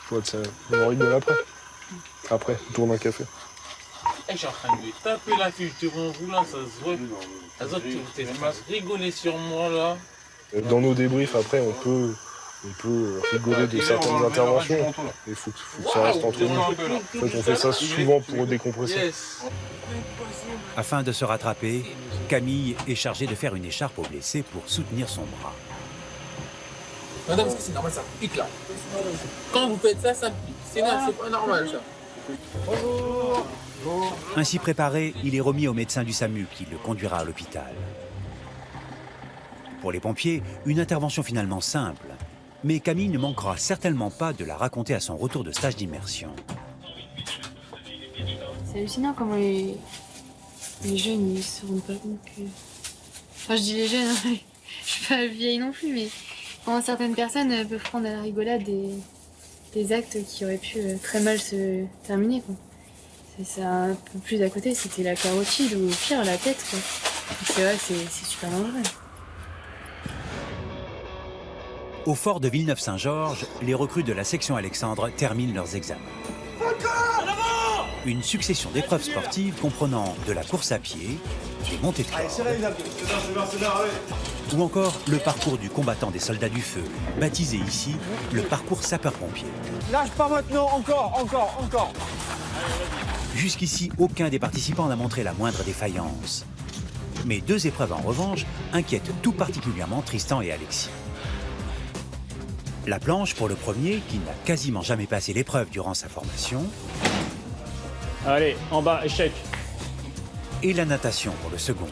Faut être sérieux. On rigole après. Après, on tourne un café. Eh, je suis en train de lui taper la fiche devant vous là, ça se voit. Ça se voit que tu vas rigoler sur moi là. Dans nos débriefs après, on peut rigoler de certaines interventions. Il faut que ça reste entre nous. En fait, on fait ça souvent pour décompresser. Afin de se rattraper, Camille est chargée de faire une écharpe au blessé pour soutenir son bras. Madame, est-ce que c'est normal ça pique là? Quand vous faites ça, ça pique. C'est pas normal ça. Bonjour. Ainsi préparé, il est remis au médecin du SAMU qui le conduira à l'hôpital. Pour les pompiers, une intervention finalement simple. Mais Camille ne manquera certainement pas de la raconter à son retour de stage d'immersion. C'est hallucinant comment les jeunes, ils se rendent pas compte que... Enfin, je dis les jeunes, hein, je suis pas vieille non plus, mais comment certaines personnes peuvent prendre à la rigolade des actes qui auraient pu très mal se terminer, quoi. C'est un peu plus à côté, c'était la carotide ou pire, la tête, quoi. C'est vrai, c'est super dangereux. Au fort de Villeneuve-Saint-Georges, les recrues de la section Alexandre terminent leurs examens. Une succession d'épreuves sportives comprenant de la course à pied, des montées de corde, ou encore le parcours du combattant des soldats du feu, baptisé ici le parcours sapeur-pompier. Lâche pas maintenant, encore. Jusqu'ici, aucun des participants n'a montré la moindre défaillance. Mais deux épreuves en revanche inquiètent tout particulièrement Tristan et Alexis. La planche pour le premier, qui n'a quasiment jamais passé l'épreuve durant sa formation. Allez, en bas, échec. Et la natation pour le second.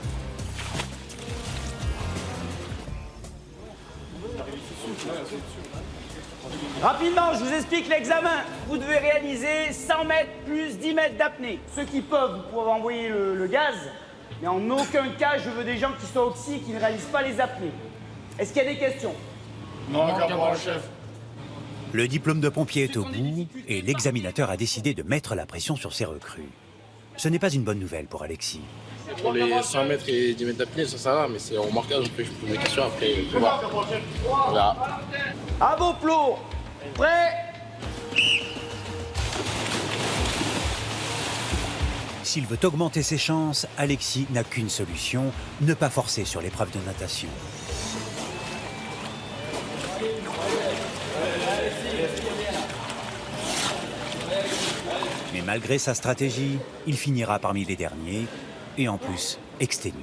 Rapidement, je vous explique l'examen. Vous devez réaliser 100 mètres plus 10 mètres d'apnée. Ceux qui peuvent, vous pouvez envoyer le gaz, mais en aucun cas, je veux des gens qui soient oxy et qui ne réalisent pas les apnées. Est-ce qu'il y a des questions? Non, caporal chef. Le diplôme de pompier est au bout et l'examinateur a décidé de mettre la pression sur ses recrues. Ce n'est pas une bonne nouvelle pour Alexis. Pour les 100 mètres et 10 mètres d'apnée, ça va, mais c'est en marquage, donc je pose des questions après. On verra. À vos plots. Prêt? S'il veut augmenter ses chances, Alexis n'a qu'une solution, ne pas forcer sur l'épreuve de natation. Mais malgré sa stratégie, il finira parmi les derniers et en plus exténué.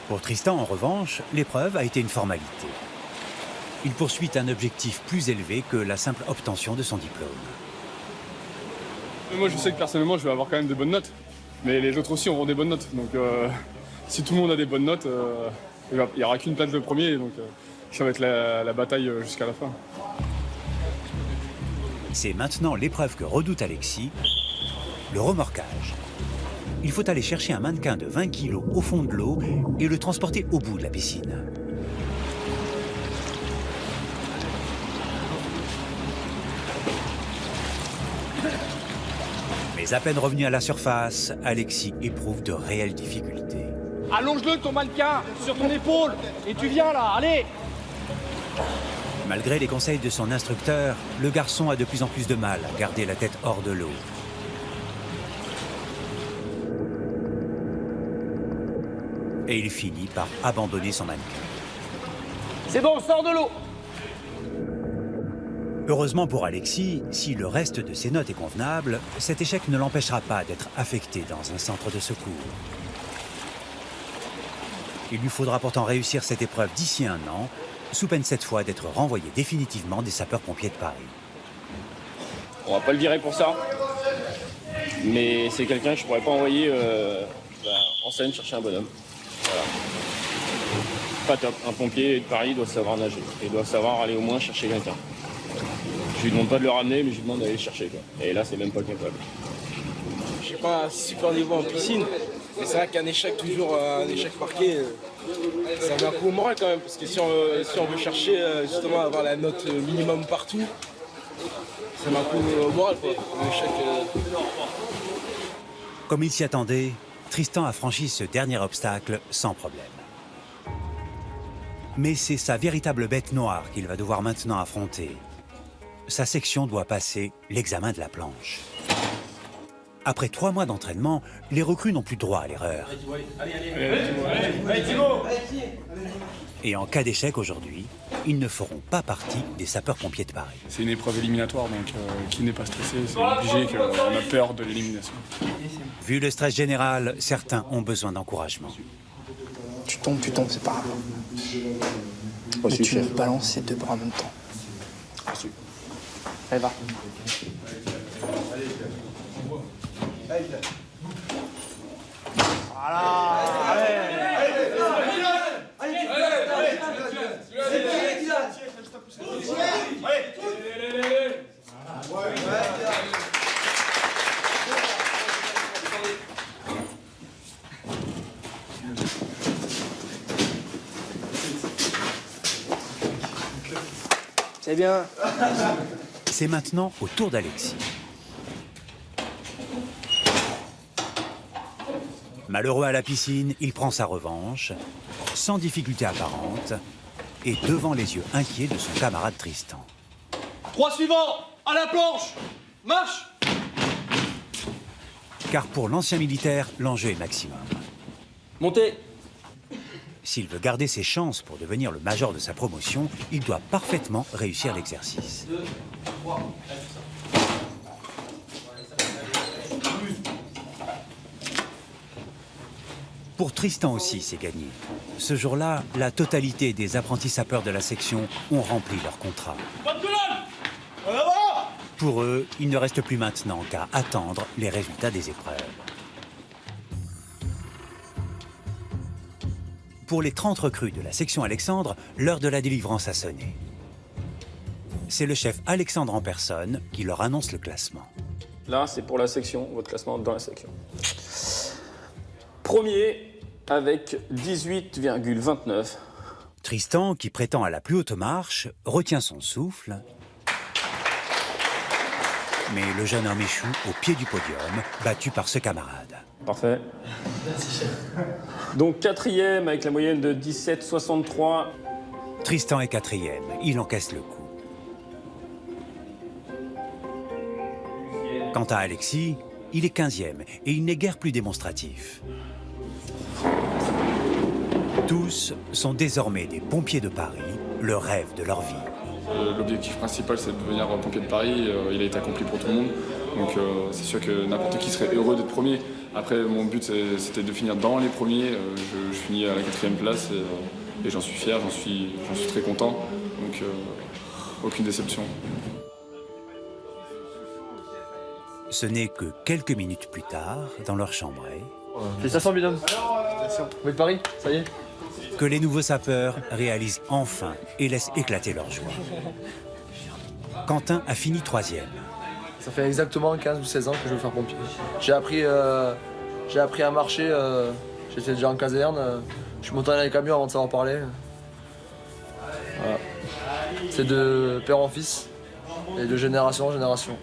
Pour Tristan, en revanche, l'épreuve a été une formalité. Il poursuit un objectif plus élevé que la simple obtention de son diplôme. Moi, je sais que personnellement, je vais avoir quand même des bonnes notes. Mais les autres aussi auront des bonnes notes. Donc, si tout le monde a des bonnes notes, il n'y aura qu'une place de premier. Donc, ça va être la bataille jusqu'à la fin. C'est maintenant l'épreuve que redoute Alexis, le remorquage. Il faut aller chercher un mannequin de 20 kg au fond de l'eau et le transporter au bout de la piscine. Mais à peine revenu à la surface, Alexis éprouve de réelles difficultés. Allonge-le ton mannequin sur ton épaule et tu viens là, allez. Malgré les conseils de son instructeur, le garçon a de plus en plus de mal à garder la tête hors de l'eau. Et il finit par abandonner son mannequin. C'est bon, sors de l'eau. Heureusement pour Alexis, si le reste de ses notes est convenable, cet échec ne l'empêchera pas d'être affecté dans un centre de secours. Il lui faudra pourtant réussir cette épreuve d'ici 1 an, sous peine cette fois d'être renvoyé définitivement des sapeurs-pompiers de Paris. On va pas le virer pour ça. Mais c'est quelqu'un que je pourrais pas envoyer en scène chercher un bonhomme. Voilà. Pas top. Un pompier de Paris doit savoir nager. Il doit savoir aller au moins chercher quelqu'un. Je lui demande pas de le ramener, mais je lui demande d'aller le chercher, quoi. Et là, c'est même pas capable. Je sais pas un super niveau en piscine, mais c'est vrai qu'un échec, toujours un échec marqué, ça met un coup au moral quand même. Parce que si on veut chercher justement avoir la note minimum partout, ça met un coup au moral, quoi. Un échec. Comme il s'y attendait, Tristan a franchi ce dernier obstacle sans problème. Mais c'est sa véritable bête noire qu'il va devoir maintenant affronter. Sa section doit passer l'examen de la planche. Après 3 mois d'entraînement, les recrues n'ont plus droit à l'erreur. Et en cas d'échec aujourd'hui, ils ne feront pas partie des sapeurs-pompiers de Paris. C'est une épreuve éliminatoire, donc qui n'est pas stressé, c'est obligé qu'on a peur de l'élimination. Vu le stress général, certains ont besoin d'encouragement. Tu tombes, c'est pas grave. Mais tu balances ces 2 bras en même temps. Allez, va. C'est bien. C'est maintenant au tour d'Alexis. Malheureux à la piscine, il prend sa revanche, sans difficulté apparente, et devant les yeux inquiets de son camarade Tristan. 3 suivants, à la planche, marche. Car pour l'ancien militaire, l'enjeu est maximum. Montez. S'il veut garder ses chances pour devenir le major de sa promotion, il doit parfaitement réussir l'exercice. 2, 3. Pour Tristan aussi, c'est gagné. Ce jour-là, la totalité des apprentis sapeurs de la section ont rempli leur contrat. Pour eux, il ne reste plus maintenant qu'à attendre les résultats des épreuves. Pour les 30 recrues de la section Alexandre, l'heure de la délivrance a sonné. C'est le chef Alexandre en personne qui leur annonce le classement. Là, c'est pour la section, votre classement dans la section. Premier avec 18,29. Tristan, qui prétend à la plus haute marche, retient son souffle. Mais le jeune homme échoue au pied du podium, battu par ce camarade. Parfait. Donc quatrième avec la moyenne de 17,63. Tristan est quatrième, il encaisse le coup. Quant à Alexis, il est 15e et il n'est guère plus démonstratif. Tous sont désormais des pompiers de Paris, le rêve de leur vie. L'objectif principal, c'est de devenir pompier de Paris. Il a été accompli pour tout le monde. Donc c'est sûr que n'importe qui serait heureux d'être premier. Après, mon but, c'était de finir dans les premiers. Je finis à la 4e place et j'en suis fier, j'en suis très content. Donc aucune déception. Ce n'est que quelques minutes plus tard, dans leur chambrée, Félicitations, binôme. Oui, de Paris, ça y est. que les nouveaux sapeurs réalisent enfin et laissent éclater leur joie. Quentin a fini 3e. Ça fait exactement 15 ou 16 ans que je veux faire pompier. J'ai appris à marcher, j'étais déjà en caserne, je suis monté dans les camions avant de savoir parler. Voilà. C'est de père en fils et de génération en génération.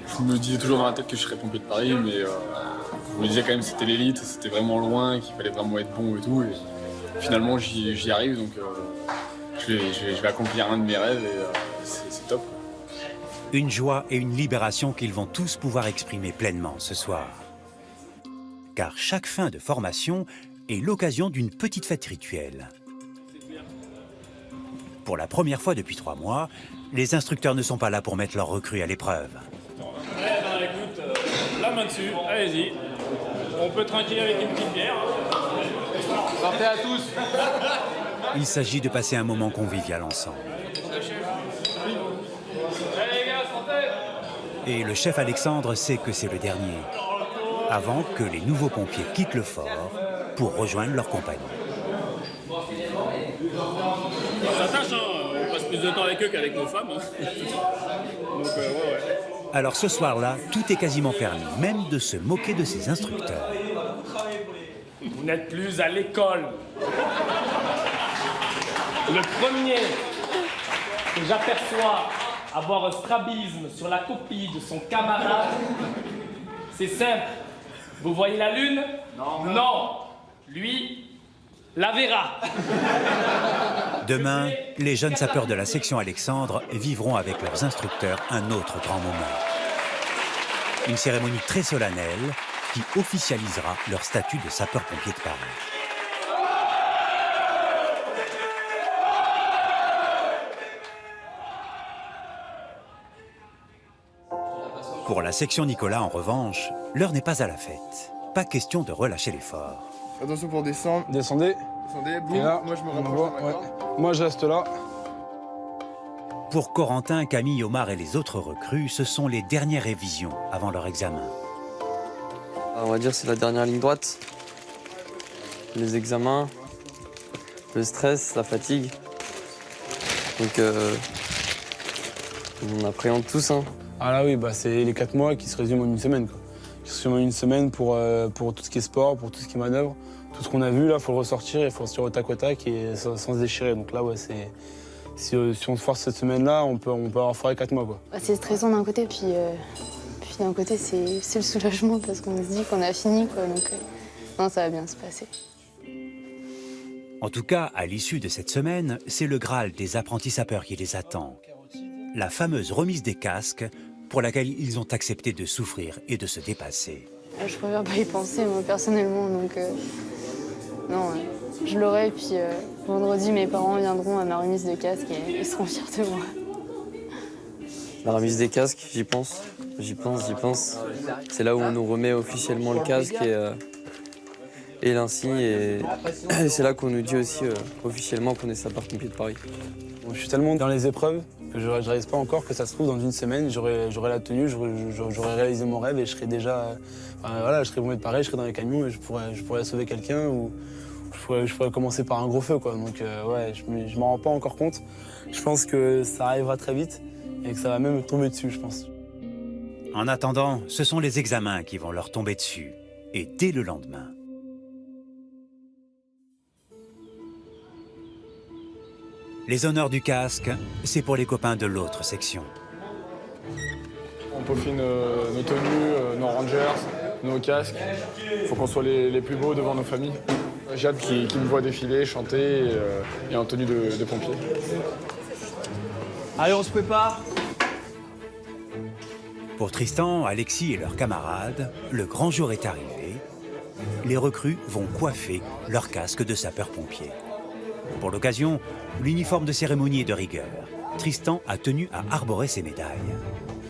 Je me disais toujours dans la tête que je serais pompier de Paris, mais je me disais quand même que c'était l'élite, c'était vraiment loin, qu'il fallait vraiment être bon et tout. Et finalement, j'y arrive, donc je vais accomplir un de mes rêves et c'est top. Une joie et une libération qu'ils vont tous pouvoir exprimer pleinement ce soir. Car chaque fin de formation est l'occasion d'une petite fête rituelle. Pour la première fois depuis 3 mois, les instructeurs ne sont pas là pour mettre leurs recrues à l'épreuve. Écoute, la main dessus, allez-y. On peut trinquer avec une petite bière. Santé à tous. Il s'agit de passer un moment convivial ensemble. Allez les gars, santé. Et le chef Alexandre sait que c'est le dernier, avant que les nouveaux pompiers quittent le fort pour rejoindre leurs compagnons. Ça tâche, hein. On passe plus de temps avec eux qu'avec nos femmes. Hein. Donc, ouais. Alors ce soir-là, tout est quasiment permis, même de se moquer de ses instructeurs. Vous n'êtes plus à l'école. Le premier que j'aperçois avoir un strabisme sur la copie de son camarade, c'est simple. Vous voyez la lune? Non. Lui, la verra. Demain, les jeunes sapeurs de la section Alexandre vivront avec leurs instructeurs un autre grand moment. Une cérémonie très solennelle qui officialisera leur statut de sapeurs-pompiers de Paris. Pour la section Nicolas, en revanche, l'heure n'est pas à la fête. Pas question de relâcher l'effort. Attention pour descendre. Descendez. Descendez, boum. Et là, Moi je me rapproche. ouais. Moi je reste là. Pour Corentin, Camille, Omar et les autres recrues, ce sont les dernières révisions avant leur examen. On va dire que c'est la dernière ligne droite. Les examens, le stress, la fatigue. Donc on appréhende tous. Hein. Ah là oui, c'est les 4 mois qui se résument en une semaine. Quoi. Qui se résument en une semaine pour tout ce qui est sport, pour tout ce qui est manœuvre. Tout ce qu'on a vu là, il faut le ressortir, il faut le sortir au tac et sans se déchirer. Donc là, ouais, c'est... Si on se force cette semaine-là, on peut avoir foiré 4 mois. Quoi. C'est stressant d'un côté, puis d'un côté, c'est le soulagement parce qu'on se dit qu'on a fini. Quoi, donc, non, ça va bien se passer. En tout cas, à l'issue de cette semaine, c'est le Graal des apprentis sapeurs qui les attend. La fameuse remise des casques pour laquelle ils ont accepté de souffrir et de se dépasser. Je préfère pas y penser, moi, personnellement. Donc, non, je l'aurai. Puis vendredi, mes parents viendront à ma remise de casque et ils seront fiers de moi. La remise des casques, j'y pense. J'y pense. C'est là où on nous remet officiellement le casque et l'insigne. Et c'est là qu'on nous dit aussi officiellement qu'on est sapeur-pompier de Paris. Je suis tellement dans les épreuves que je ne réalise pas encore que ça se trouve dans une semaine, j'aurai la tenue, j'aurai réalisé mon rêve et je serai déjà... je serai pompier de Paris, je serai dans les camions et je pourrais sauver quelqu'un ou je pourrais commencer par un gros feu. Quoi. Donc je m'en rends pas encore compte. Je pense que ça arrivera très vite et que ça va même me tomber dessus, je pense. En attendant, ce sont les examens qui vont leur tomber dessus. Et dès le lendemain. Les honneurs du casque, c'est pour les copains de l'autre section. On peaufine nos tenues, nos rangers, nos casques. Il faut qu'on soit les plus beaux devant nos familles. J'ai hâte qu'ils me voient défiler, chanter et en tenue de pompier. Allez, on se prépare. Pour Tristan, Alexis et leurs camarades, le grand jour est arrivé. Les recrues vont coiffer leur casque de sapeur-pompier. Pour l'occasion, l'uniforme de cérémonie est de rigueur. Tristan a tenu à arborer ses médailles.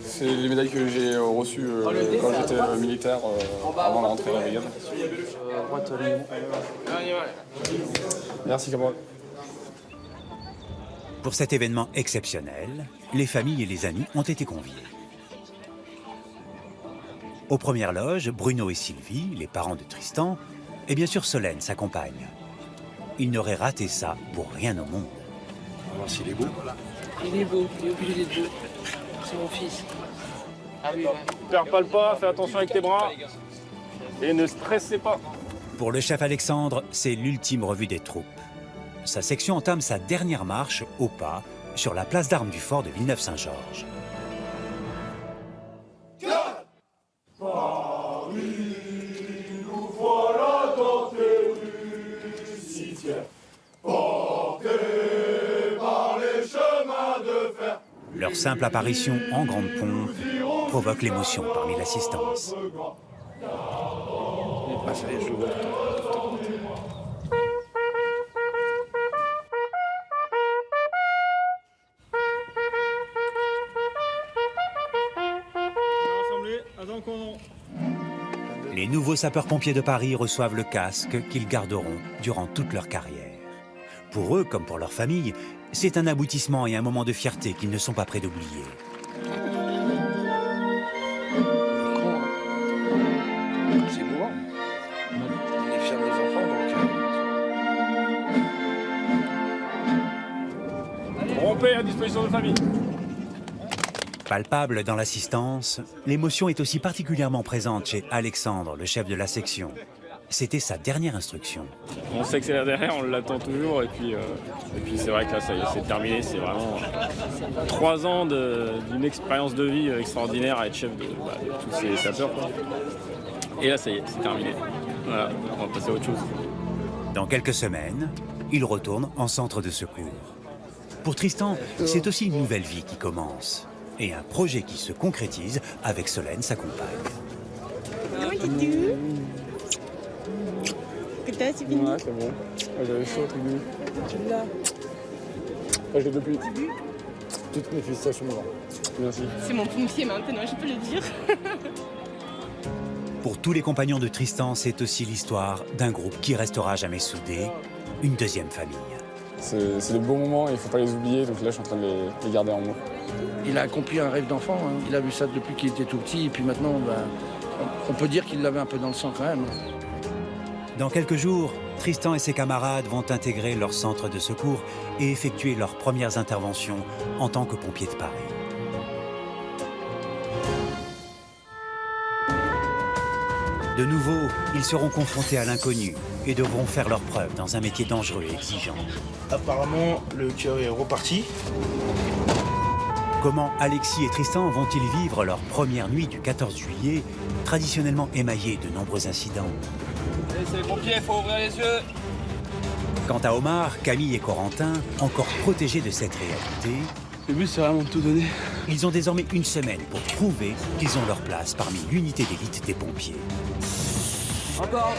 C'est les médailles que j'ai reçues quand j'étais militaire avant de rentrer à la brigade. Merci, camarade. Pour cet événement exceptionnel, les familles et les amis ont été conviés. Aux premières loges, Bruno et Sylvie, les parents de Tristan, et bien sûr Solène, sa compagne. Ils n'auraient raté ça pour rien au monde. On va voir s'il est beau. Il est beau, il est obligé d'être beau. C'est mon fils. Perds pas le pas, fais attention avec tes bras. Et ne stressez pas. Pour le chef Alexandre, c'est l'ultime revue des troupes. Sa section entame sa dernière marche au pas sur la place d'armes du fort de Villeneuve-Saint-Georges. Leur simple apparition en grande pompe provoque l'émotion parmi l'assistance. Les nouveaux sapeurs-pompiers de Paris reçoivent le casque qu'ils garderont durant toute leur carrière. Pour eux, comme pour leur famille, c'est un aboutissement et un moment de fierté qu'ils ne sont pas prêts d'oublier. Rompez à disposition de famille. Palpable dans l'assistance, l'émotion est aussi particulièrement présente chez Alexandre, le chef de la section. C'était sa dernière instruction. On sait que c'est là derrière, on l'attend toujours et puis c'est vrai que là ça y est, c'est terminé, c'est vraiment 3 ans d'une expérience de vie extraordinaire à être chef de tous ces sapeurs, quoi. Et là ça y est, c'est terminé. Voilà, on va passer à autre chose. Dans quelques semaines, il retourne en centre de secours. Pour Tristan, c'est aussi une nouvelle vie qui commence et un projet qui se concrétise avec Solène, sa compagne. C'est fini? Ouais, c'est bon. J'avais chaud au tribut. Tu l'as? Je l'ai depuis. Toutes mes félicitations, Laurent. Merci. C'est mon pompier maintenant, je peux le dire. Pour tous les compagnons de Tristan, c'est aussi l'histoire d'un groupe qui restera jamais soudé, une deuxième famille. C'est des beaux moments et il ne faut pas les oublier, donc là je suis en train de les garder en moi. Il a accompli un rêve d'enfant, hein. Il a vu ça depuis qu'il était tout petit et puis maintenant, on peut dire qu'il l'avait un peu dans le sang quand même. Dans quelques jours, Tristan et ses camarades vont intégrer leur centre de secours et effectuer leurs premières interventions en tant que pompiers de Paris. De nouveau, ils seront confrontés à l'inconnu et devront faire leurs preuves dans un métier dangereux et exigeant. Apparemment, le cœur est reparti. Comment Alexis et Tristan vont-ils vivre leur première nuit du 14 juillet, traditionnellement émaillée de nombreux incidents? Allez, c'est les pompiers, il faut ouvrir les yeux. Quant à Omar, Camille et Corentin, encore protégés de cette réalité, le but c'est vraiment de tout donner. Ils ont désormais une semaine pour prouver qu'ils ont leur place parmi l'unité d'élite des pompiers. Encore,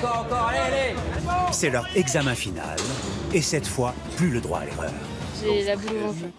allez, allez. C'est leur examen final, et cette fois, plus le droit à l'erreur. J'ai la boule au ventre.